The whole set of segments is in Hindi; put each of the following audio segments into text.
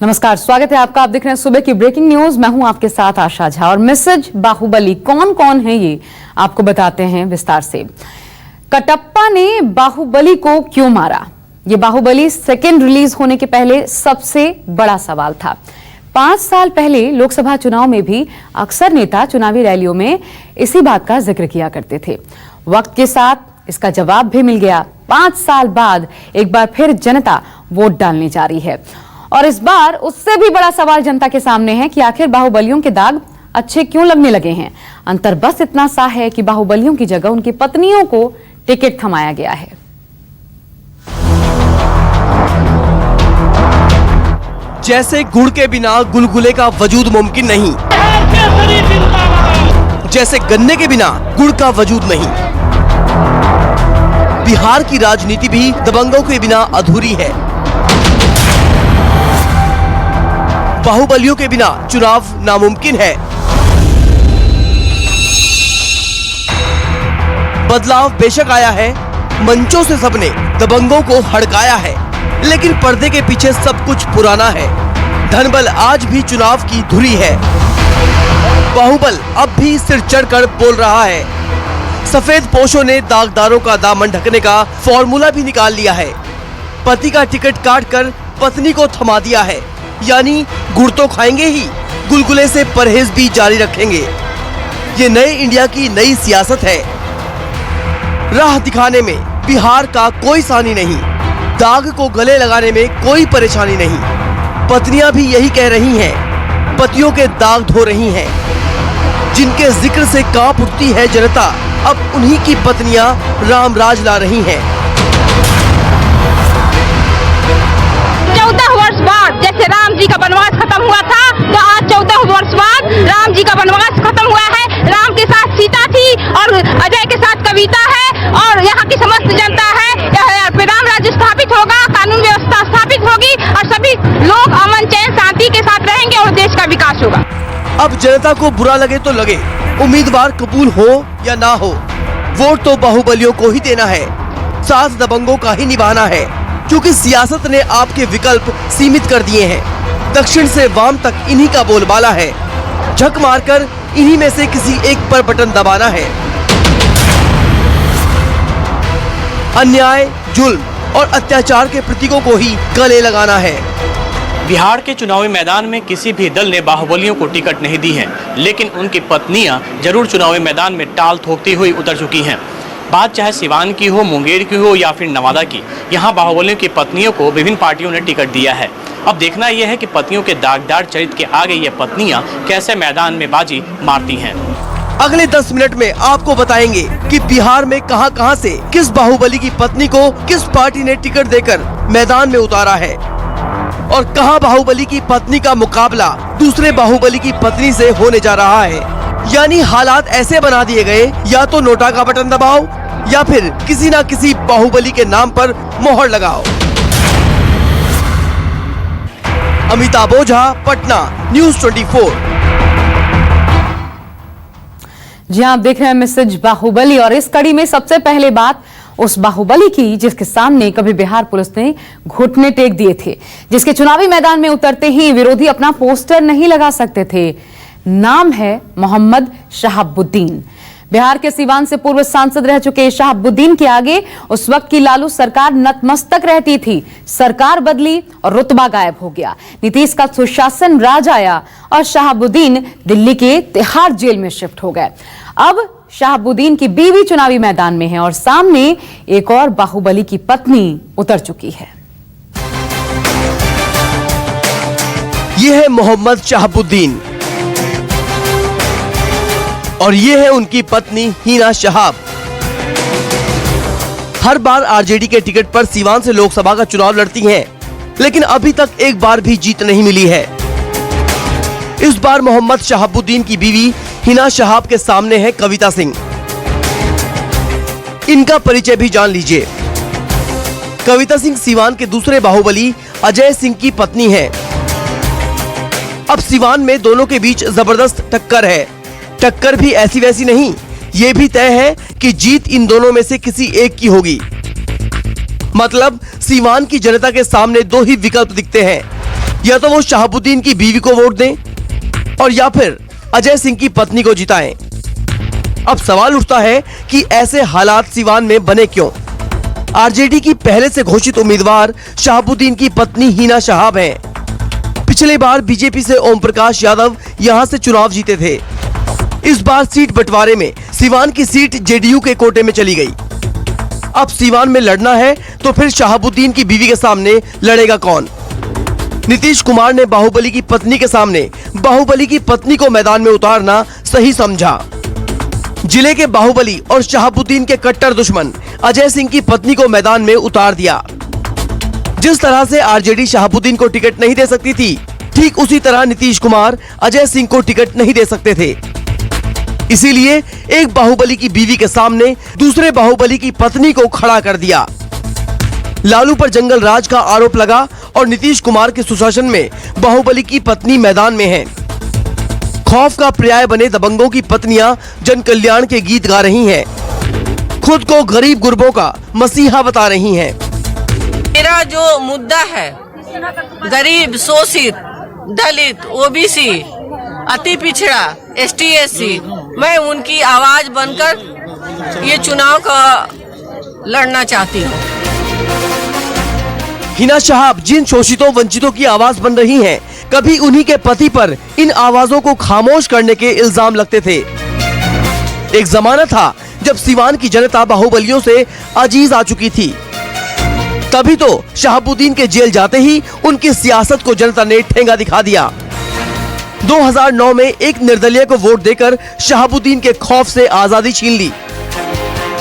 नमस्कार, स्वागत है आपका। आप देख रहे हैं सुबह की ब्रेकिंग न्यूज। मैं हूं आपके साथ आशा झा और मैसेज बाहुबली कौन कौन है ये आपको बताते हैं विस्तार से। कटप्पा ने बाहुबली को क्यों मारा? ये बाहुबली सेकेंड रिलीज होने के पहले सबसे बड़ा सवाल था। 5 साल पहले लोकसभा चुनाव में भी अक्सर नेता चुनावी रैलियों में इसी बात का जिक्र किया करते थे। वक्त के साथ इसका जवाब भी मिल गया। 5 साल बाद एक बार फिर जनता वोट डालने जा रही है और इस बार उससे भी बड़ा सवाल जनता के सामने है कि आखिर बाहुबलियों के दाग अच्छे क्यों लगने लगे हैं। अंतर बस इतना सा है कि बाहुबलियों की जगह उनकी पत्नियों को टिकट थमाया गया है। जैसे गुड़ के बिना गुलगुले का वजूद मुमकिन नहीं, जैसे गन्ने के बिना गुड़ का वजूद नहीं, बिहार की राजनीति भी दबंगों के बिना अधूरी है। बाहुबलियों के बिना चुनाव नामुमकिन है। बदलाव बेशक आया है, मंचों से सबने दबंगों को हड़काया है, लेकिन पर्दे के पीछे सब कुछ पुराना है। धनबल आज भी चुनाव की धुरी है। बाहुबल अब भी सिर चढ़कर बोल रहा है। सफेद पोशों ने दागदारों का दामन ढकने का फॉर्मूला भी निकाल लिया है। पति का टिकट काटकर पत्नी को थमा दिया है, यानी गुड़ तो खाएंगे ही, गुलगुले से परहेज भी जारी रखेंगे। ये नए इंडिया की नई सियासत है। राह दिखाने में बिहार का कोई सानी नहीं, दाग को गले लगाने में कोई परेशानी नहीं। पत्नियां भी यही कह रही हैं, पतियों के दाग धो रही हैं। जिनके जिक्र से कांप उठती है जनता, अब उन्हीं की पत्नियां राम राज ला रही हैं। 14 वर्ष बाद जैसे राम जी का वनवास खत्म हुआ था, तो आज 14 वर्ष बाद राम जी का वनवास खत्म हुआ है। राम के साथ सीता थी और अजय के साथ कविता है और यहाँ की समस्त जनता है। राम राज्य स्थापित होगा, कानून व्यवस्था स्थापित होगी और सभी लोग अमन चैन शांति के साथ रहेंगे और देश का विकास होगा। अब जनता को बुरा लगे तो लगे, उम्मीदवार कबूल हो या ना हो, वोट तो बाहुबलियों को ही देना है, साथ दबंगों का ही निभाना है। क्योंकि सियासत ने आपके विकल्प सीमित कर दिए हैं। दक्षिण से वाम तक इन्हीं का बोलबाला है। झक मारकर इन्हीं में से किसी एक पर बटन दबाना है। अन्याय, जुल्म और अत्याचार के प्रतीकों को ही गले लगाना है। बिहार के चुनावी मैदान में किसी भी दल ने बाहुबलियों को टिकट नहीं दी है, लेकिन उनकी पत्नियां जरूर चुनावी मैदान में टाल ठोकती हुई उतर चुकी हैं। बात चाहे सिवान की हो, मुंगेर की हो या फिर नवादा की, यहाँ बाहुबलियों की पत्नियों को विभिन्न पार्टियों ने टिकट दिया है। अब देखना यह है कि पतियों के दागदार चरित्र के आगे ये पत्नियां कैसे मैदान में बाजी मारती हैं। अगले 10 मिनट में आपको बताएंगे कि बिहार में कहां से किस बाहुबली की पत्नी को किस पार्टी ने टिकट देकर मैदान में उतारा है और कहां बाहुबली की पत्नी का मुकाबला दूसरे बाहुबली की पत्नी से होने जा रहा है। यानी हालात ऐसे बना दिए गए, या तो नोटा का बटन दबाओ या फिर किसी न किसी बाहुबली के नाम पर मोहर लगाओ। अमिताभ ओझा, पटना, न्यूज़ 24। जी हाँ, आप देख रहे हैं मैसेज बाहुबली और इस कड़ी में सबसे पहले बात उस बाहुबली की जिसके सामने कभी बिहार पुलिस ने घुटने टेक दिए थे, जिसके चुनावी मैदान में उतरते ही विरोधी अपना पोस्टर नहीं लगा सकते थे। नाम है मोहम्मद शहाबुद्दीन। बिहार के सिवान से पूर्व सांसद रह चुके शहाबुद्दीन के आगे उस वक्त की लालू सरकार नतमस्तक रहती थी। सरकार बदली और रुतबा गायब हो गया। नीतीश का सुशासन राज आया और शहाबुद्दीन दिल्ली के तिहाड़ जेल में शिफ्ट हो गए। अब शहाबुद्दीन की बीवी चुनावी मैदान में है और सामने एक और बाहुबली की पत्नी उतर चुकी है। ये है मोहम्मद शहाबुद्दीन और ये है उनकी पत्नी हिना शहाब। हर बार आरजेडी के टिकट पर सिवान से लोकसभा का चुनाव लड़ती हैं, लेकिन अभी तक एक बार भी जीत नहीं मिली है। इस बार मोहम्मद शहाबुद्दीन की बीवी हिना शहाब के सामने है कविता सिंह। इनका परिचय भी जान लीजिए। कविता सिंह सिवान के दूसरे बाहुबली अजय सिंह की पत्नी है। अब सिवान में दोनों के बीच जबरदस्त टक्कर है। टक्कर भी ऐसी वैसी नहीं, ये भी तय है कि जीत इन दोनों में से किसी एक की होगी। मतलब सीवान की जनता के सामने दो ही विकल्प दिखते हैं, या तो वो शहाबुद्दीन की बीवी को वोट दें और या फिर अजय सिंह की पत्नी को जिताएं। अब सवाल उठता है कि ऐसे हालात सीवान में बने क्यों? आरजेडी की पहले से घोषित उम्मीदवार शहाबुद्दीन की पत्नी हिना शहाब हैं। पिछले बार बीजेपी से ओम प्रकाश यादव यहां से चुनाव जीते थे। इस बार सीट बंटवारे में सीवान की सीट जेडीयू के कोटे में चली गई। अब सीवान में लड़ना है तो फिर शहाबुद्दीन की बीवी के सामने लड़ेगा कौन? नीतीश कुमार ने बाहुबली की पत्नी के सामने बाहुबली की पत्नी को मैदान में उतारना सही समझा। जिले के बाहुबली और शहाबुद्दीन के कट्टर दुश्मन अजय सिंह की पत्नी को मैदान में उतार दिया। जिस तरह से आरजेडी शहाबुद्दीन को टिकट नहीं दे सकती थी, ठीक उसी तरह नीतीश कुमार अजय सिंह को टिकट नहीं दे सकते थे। इसीलिए एक बाहुबली की बीवी के सामने दूसरे बाहुबली की पत्नी को खड़ा कर दिया। लालू पर जंगल राज का आरोप लगा और नीतीश कुमार के सुशासन में बाहुबली की पत्नी मैदान में है। खौफ का पर्याय बने दबंगों की पत्नियां जन कल्याण के गीत गा रही हैं, खुद को गरीब गुरबों का मसीहा बता रही हैं। मेरा जो मुद्दा है, गरीब, शोषित, दलित, ओबीसी, अति पिछड़ा, एसटी, एससी, मैं उनकी आवाज बनकर ये चुनाव का लड़ना चाहती हूँ। हिना शहाब जिन शोषितों वंचितों की आवाज बन रही हैं, कभी उन्हीं के पति पर इन आवाजों को खामोश करने के इल्जाम लगते थे। एक जमाना था जब सीवान की जनता बाहुबलियों से अजीज आ चुकी थी। तभी तो शहाबुद्दीन के जेल जाते ही उनकी सियासत को जनता ने ठेंगा दिखा दिया। 2009 में एक निर्दलीय को वोट देकर शहाबुद्दीन के खौफ से आजादी छीन ली।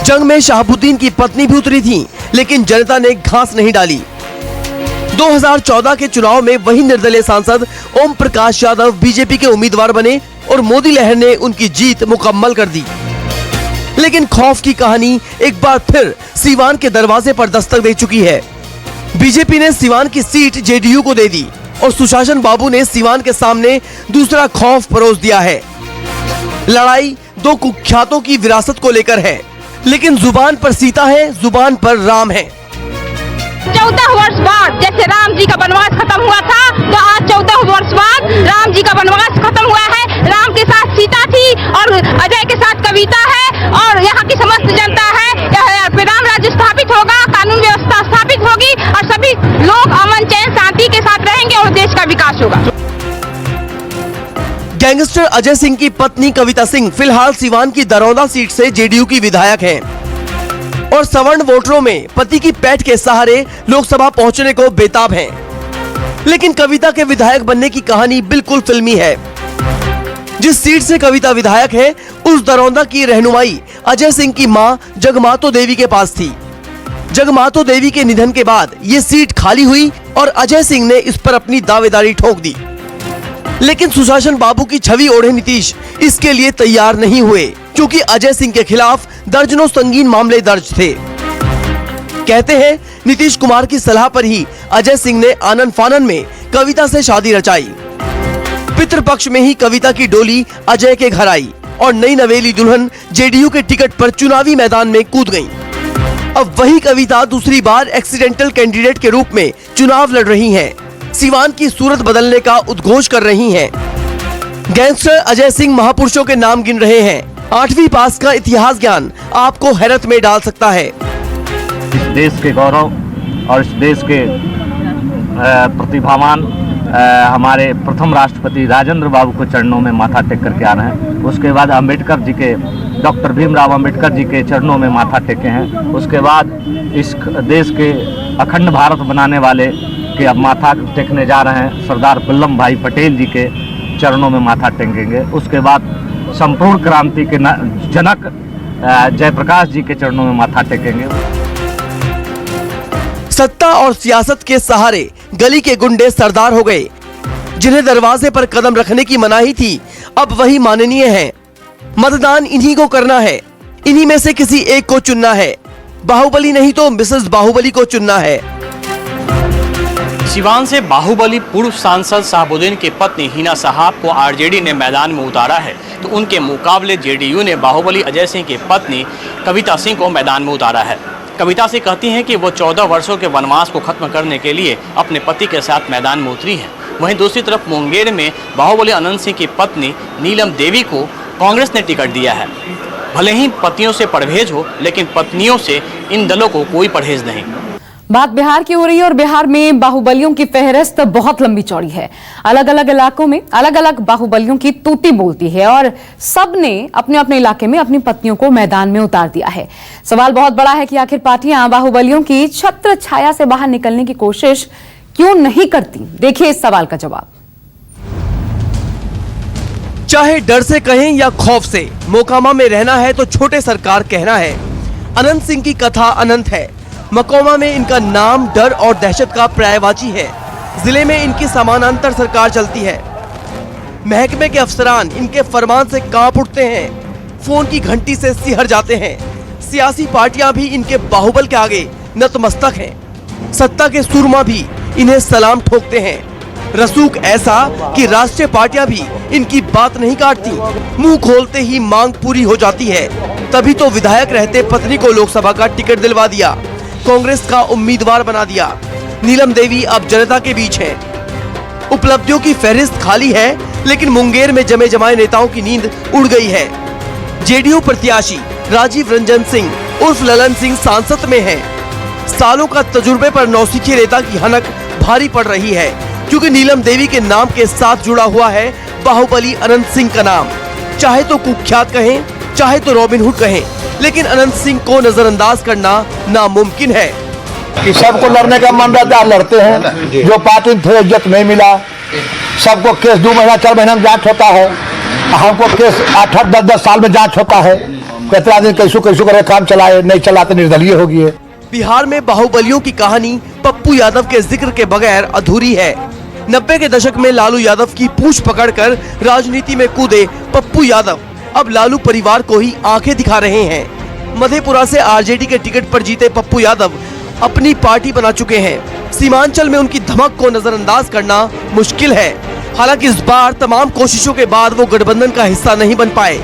जंग में शहाबुद्दीन की पत्नी भी उतरी थी, लेकिन जनता ने घास नहीं डाली। 2014 के चुनाव में वही निर्दलीय सांसद ओम प्रकाश यादव बीजेपी के उम्मीदवार बने और मोदी लहर ने उनकी जीत मुकम्मल कर दी। लेकिन खौफ की कहानी एक बार फिर सीवान के दरवाजे पर दस्तक दे चुकी है। बीजेपी ने सीवान की सीट जेडीयू को दे दी और सुशासन बाबू ने सीवान के सामने दूसरा खौफ परोस दिया है। लड़ाई दो कुख्यातों की विरासत को लेकर है, लेकिन जुबान पर सीता है, जुबान पर राम है। 14 वर्ष बाद जैसे राम जी का वनवास खत्म हुआ था, तो आज 14 वर्ष बाद राम जी का वनवास खत्म हुआ है। राम के साथ सीता थी और अजय के साथ कविता है और यहाँ की समस्त जनता है। राम राज्य स्थापित होगा, कानून व्यवस्था स्थापित होगी और सभी लोग अमन चैन शांति के साथ रहेंगे और देश का विकास होगा। गैंगस्टर अजय सिंह की पत्नी कविता सिंह फिलहाल सीवान की दरौंदा सीट से जेडीयू की विधायक हैं और सवर्ण वोटरों में पति की पैठ के सहारे लोकसभा पहुंचने को बेताब हैं। लेकिन कविता के विधायक बनने की कहानी बिल्कुल फिल्मी है। जिस सीट से कविता विधायक है, उस दरौंदा की रहनुमाई अजय सिंह की मां जगमातो देवी के पास थी। जगमातो देवी के निधन के बाद ये सीट खाली हुई और अजय सिंह ने इस पर अपनी दावेदारी ठोक दी। लेकिन सुशासन बाबू की छवि ओढ़े नीतीश इसके लिए तैयार नहीं हुए, क्योंकि अजय सिंह के खिलाफ दर्जनों संगीन मामले दर्ज थे। कहते हैं नीतीश कुमार की सलाह पर ही अजय सिंह ने आनन फानन में कविता से शादी रचाई। पितृपक्ष में ही कविता की डोली अजय के घर आई और नई नवेली दुल्हन जेडीयू के टिकट पर चुनावी मैदान में कूद गई। अब वही कविता दूसरी बार एक्सीडेंटल कैंडिडेट के रूप में चुनाव लड़ रही हैं। सीवान की सूरत बदलने का उद्घोष कर रही हैं। गैंगस्टर अजय सिंह महापुरुषों के नाम गिन रहे हैं। 8वीं पास का इतिहास ज्ञान आपको हैरत में डाल सकता है। इस देश के गौरव और इस देश के प्रतिभावान हमारे प्रथम राष्ट्रपति राजेंद्र बाबू को चरणों में माथा टेक करके आ रहे हैं। उसके बाद अम्बेडकर जी के, डॉक्टर भीमराव अम्बेडकर जी के चरणों में माथा टेके हैं। उसके बाद इस देश के अखंड भारत बनाने वाले के अब माथा टेकने जा रहे हैं, सरदार वल्लभ भाई पटेल जी के चरणों में माथा टेकेंगे। उसके बाद संपूर्ण क्रांति के जनक जयप्रकाश जी के चरणों में माथा टेकेंगे। सत्ता और सियासत के सहारे गली के गुंडे सरदार हो गए। जिन्हें दरवाजे पर कदम रखने की मनाही थी, अब वही माननीय है। मतदान इन्हीं को करना है, इन्हीं में से किसी एक को चुनना है। बाहुबली नहीं तो मिसेस बाहुबली को चुनना है। सीवान से बाहुबली पूर्व सांसद शहाबुद्दीन की पत्नी हिना शहाब को आरजेडी ने मैदान में उतारा है, तो उनके मुकाबले जेडीयू ने बाहुबली अजय सिंह की पत्नी कविता सिंह को मैदान में उतारा है। कविता से कहती हैं कि वो 14 वर्षों के वनवास को खत्म करने के लिए अपने पति के साथ मैदान में उतरी हैं। वहीं दूसरी तरफ मुंगेर में बाहुबली अनंत सिंह की पत्नी नीलम देवी को कांग्रेस ने टिकट दिया है। भले ही पतियों से परहेज हो, लेकिन पत्नियों से इन दलों को कोई परहेज नहीं। बात बिहार की हो रही है और बिहार में बाहुबलियों की फहरिस्त बहुत लंबी चौड़ी है। अलग अलग इलाकों में अलग अलग बाहुबलियों की तूती बोलती है और सबने अपने अपने इलाके में अपनी पत्नियों को मैदान में उतार दिया है। सवाल बहुत बड़ा है कि आखिर पार्टियां बाहुबलियों की छत्र छाया से बाहर निकलने की कोशिश क्यों नहीं करती। देखिए इस सवाल का जवाब। चाहे डर से कहें या खौफ से, मोकामा में रहना है तो छोटे सरकार कहना है। अनंत सिंह की कथा अनंत है। मकोमा में इनका नाम डर और दहशत का पर्यायवाची है। जिले में इनकी समानांतर सरकार चलती है। महकमे के अफसरान इनके फरमान से कांप उठते हैं, फोन की घंटी से सिहर जाते हैं। सियासी पार्टियां भी इनके बाहुबल के आगे नतमस्तक हैं। सत्ता के सुरमा भी इन्हें सलाम ठोकते हैं। रसूख ऐसा कि राष्ट्रीय पार्टियां भी इनकी बात नहीं काटती। मुंह खोलते ही मांग पूरी हो जाती है। तभी तो विधायक रहते पत्नी को लोकसभा का टिकट दिलवा दिया, कांग्रेस का उम्मीदवार बना दिया। नीलम देवी अब जनता के बीच है। उपलब्धियों की फहरिस्त खाली है, लेकिन मुंगेर में जमे जमाए नेताओं की नींद उड़ गई है। जेडीयू प्रत्याशी राजीव रंजन सिंह उर्फ ललन सिंह सांसद में हैं। सालों का तजुर्बे पर नौसिखिए नेता की हनक भारी पड़ रही है, क्योंकि नीलम देवी के नाम के साथ जुड़ा हुआ है बाहुबली अनंत सिंह का नाम। चाहे तो कुख्यात कहें, चाहे तो रॉबिन हुड कहें, लेकिन अनंत सिंह को नजरअंदाज करना नामुमकिन है। कि सबको लड़ने का मन रहता है, लड़ते हैं। जो पार्टी में थोड़ा इज्जत नहीं मिला, सबको केस 2 महीना 4 महीना में जांच होता है। हमको केस 8-8 10-10 साल में जांच होता है। कितना दिन कैसू करे काम चलाए, नहीं चलाते निर्दलीय हो गए। बिहार में बाहुबलियों की कहानी पप्पू यादव के जिक्र के बगैर अधूरी है। 90 के दशक में लालू यादव की पूंछ पकड़कर राजनीति में कूदे पप्पू यादव अब लालू परिवार को ही आंखें दिखा रहे हैं। मधेपुरा से आरजेडी के टिकट पर जीते पप्पू यादव अपनी पार्टी बना चुके हैं। सीमांचल में उनकी धमक को नजरअंदाज करना मुश्किल है। हालांकि इस बार तमाम कोशिशों के बाद वो गठबंधन का हिस्सा नहीं बन पाए।